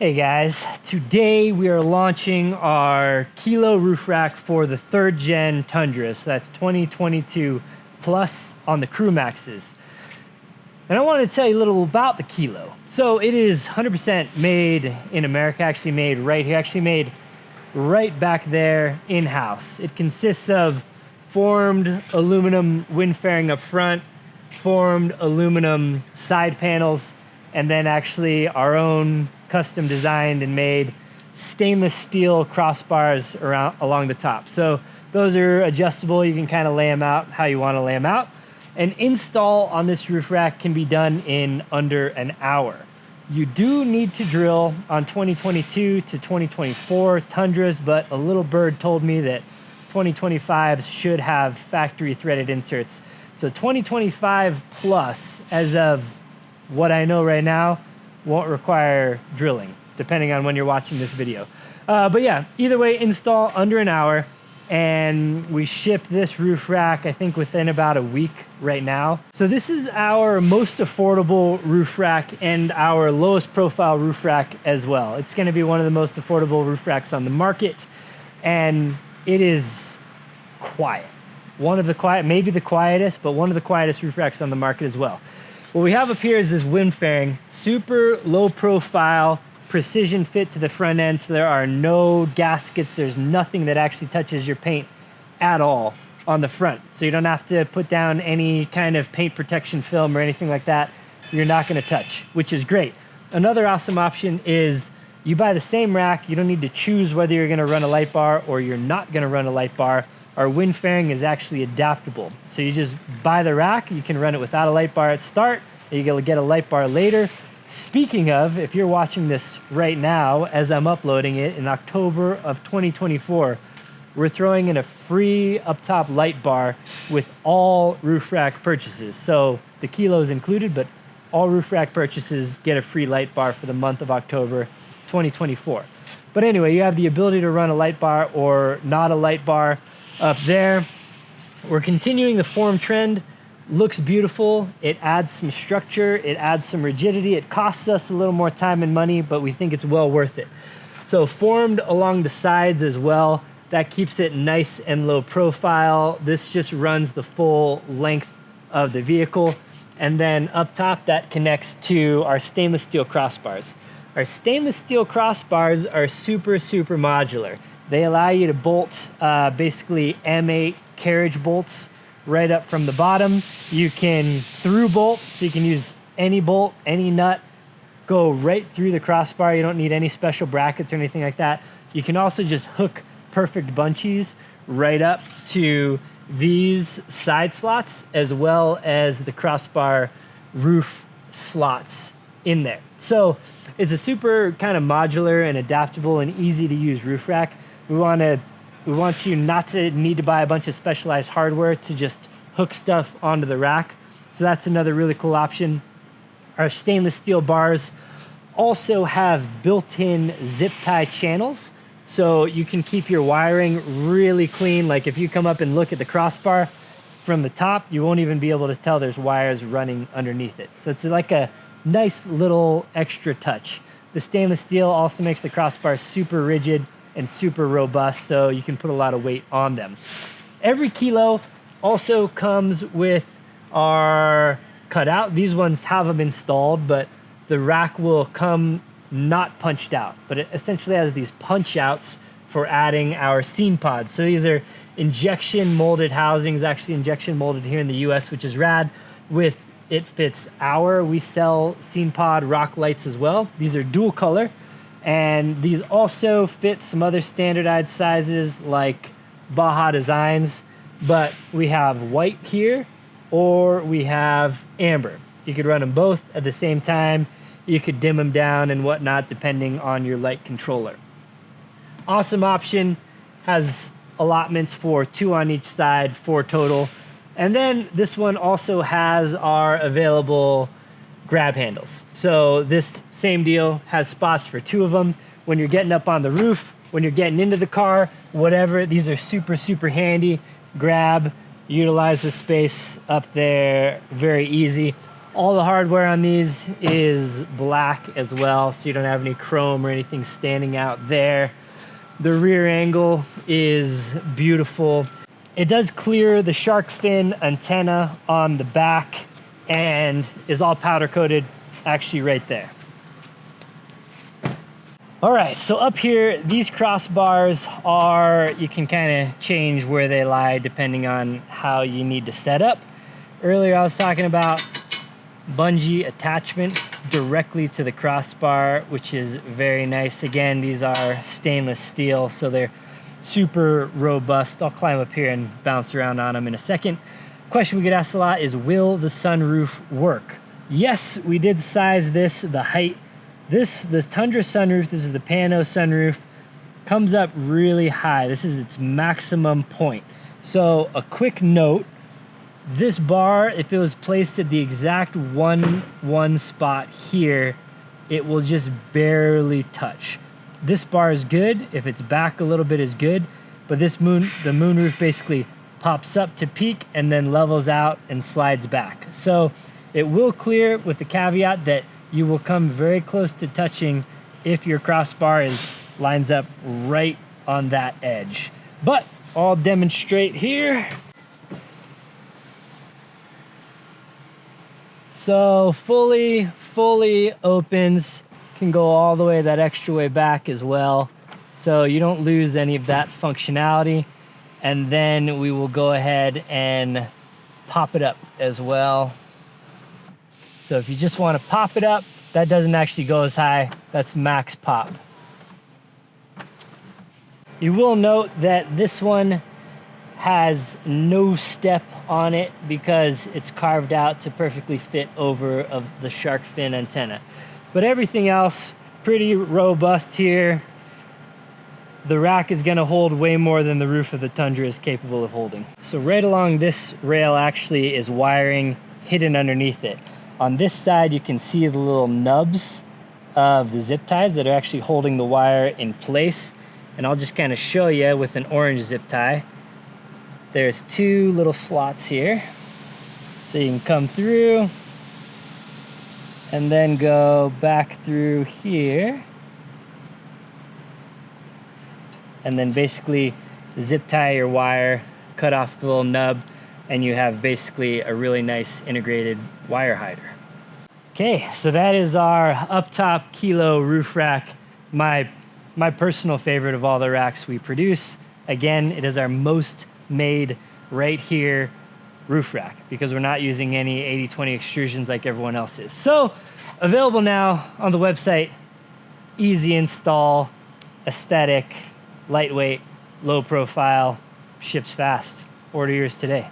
Hey guys, today we are launching our Kilo roof rack for the 3rd gen Tundra. So that's 2022 plus on the CrewMaxes. And I wanted to tell you a little about the Kilo. So it is 100% made in America, actually made right here, actually made right back there in-house. It consists of formed aluminum wind fairing up front, formed aluminum side panels, and then actually our own custom designed and made stainless steel crossbars along the top. So those are adjustable. You can kind of lay them out how you want to lay them out. An install on this roof rack can be done in under an hour. You do need to drill on 2022 to 2024 Tundras, but a little bird told me that 2025s should have factory threaded inserts. So 2025 plus, as of what I know right now, won't require drilling, depending on when you're watching this video. But yeah, either way, install under an hour, and we ship this roof rack, I think, within about a week right now. So this is our most affordable roof rack and our lowest profile roof rack as well. It's gonna be one of the most affordable roof racks on the market, and it is quiet. One of the quiet, maybe the quietest, but one of the quietest roof racks on the market as well. What we have up here is this wind fairing, super low profile, precision fit to the front end, so there are no gaskets, there's nothing that actually touches your paint at all on the front. So you don't have to put down any kind of paint protection film or anything like that. You're not gonna touch, which is great. Another awesome option is you buy the same rack, you don't need to choose whether you're gonna run a light bar or you're not gonna run a light bar. Our wind fairing is actually adaptable. So you just buy the rack, you can run it without a light bar at start, and you'll get a light bar later. Speaking of, if you're watching this right now, as I'm uploading it in October of 2024, we're throwing in a free upTOP light bar with all roof rack purchases. So the Kilo is included, but all roof rack purchases get a free light bar for the month of October 2024. But anyway, you have the ability to run a light bar or not a light bar up there. We're continuing the form trend. Looks beautiful. It adds some structure, it adds some rigidity. It costs us a little more time and money, but we think it's well worth it. So formed along the sides as well, that keeps it nice and low profile. This just runs the full length of the vehicle. And then up top, that connects to our stainless steel crossbars. Our stainless steel crossbars are super modular. They allow you to bolt basically M8 carriage bolts right up from the bottom. You can through bolt, so you can use any bolt, any nut, go right through the crossbar. You don't need any special brackets or anything like that. You can also just hook perfect bungees right up to these side slots, as well as the crossbar roof slots in there. So it's a super kind of modular and adaptable and easy to use roof rack. We want you not to need to buy a bunch of specialized hardware to just hook stuff onto the rack. So that's another really cool option. Our stainless steel bars also have built-in zip tie channels, so you can keep your wiring really clean. Like if you come up and look at the crossbar from the top, you won't even be able to tell there's wires running underneath it. So it's like a nice little extra touch. The stainless steel also makes the crossbar super rigid and super robust, so you can put a lot of weight on them. Every Kilo also comes with our cutout. These ones have them installed, but the rack will come not punched out, but it essentially has these punch outs for adding our seam pods. So these are injection molded housings, actually injection molded here in the US, which is rad. With It Fits Our, we sell seam pod rock lights as well. These are dual color. And these also fit some other standardized sizes like Baja Designs, but we have white here or we have amber. You could run them both at the same time. You could dim them down and whatnot depending on your light controller. Awesome option, has allotments for 2 on each side, 4 total. And then this one also has our available grab handles. So this same deal has spots for 2 of them. When you're getting up on the roof, when you're getting into the car, whatever, these are super handy. Grab, utilize the space up there, very easy. All the hardware on these is black as well, so you don't have any chrome or anything standing out there. The rear angle is beautiful. It does clear the shark fin antenna on the back and is all powder coated actually right there. All right, so up here, these crossbars are, you can kind of change where they lie depending on how you need to set up. Earlier I was talking about bungee attachment directly to the crossbar, which is very nice. Again, these are stainless steel, so they're super robust. I'll climb up here and bounce around on them in a second. Question we get asked a lot is, will the sunroof work? Yes, we did size this, the height. This Tundra sunroof, this is the Pano sunroof, comes up really high. This is its maximum point. So a quick note, this bar, if it was placed at the exact one spot here, it will just barely touch. This bar is good. If it's back a little bit is good, but the moonroof basically pops up to peak and then levels out and slides back. So it will clear, with the caveat that you will come very close to touching if your crossbar lines up right on that edge. But I'll demonstrate here. So fully opens, can go all the way that extra way back as well. So you don't lose any of that functionality. And then we will go ahead and pop it up as well. So if you just want to pop it up, that doesn't actually go as high. That's max pop. You will note that this one has no step on it because it's carved out to perfectly fit over of the shark fin antenna. But everything else, pretty robust here. The rack is gonna hold way more than the roof of the Tundra is capable of holding. So right along this rail actually is wiring hidden underneath it. On this side, you can see the little nubs of the zip ties that are actually holding the wire in place. And I'll just kind of show you with an orange zip tie. There's two little slots here. So you can come through and then go back through here. And then basically zip tie your wire, cut off the little nub, and you have basically a really nice integrated wire hider. Okay, so that is our upTOP Kilo roof rack, my personal favorite of all the racks we produce. Again, it is our most made right here roof rack because we're not using any 80/20 extrusions like everyone else is. So available now on the website, easy install, aesthetic, lightweight, low profile, ships fast. Order yours today.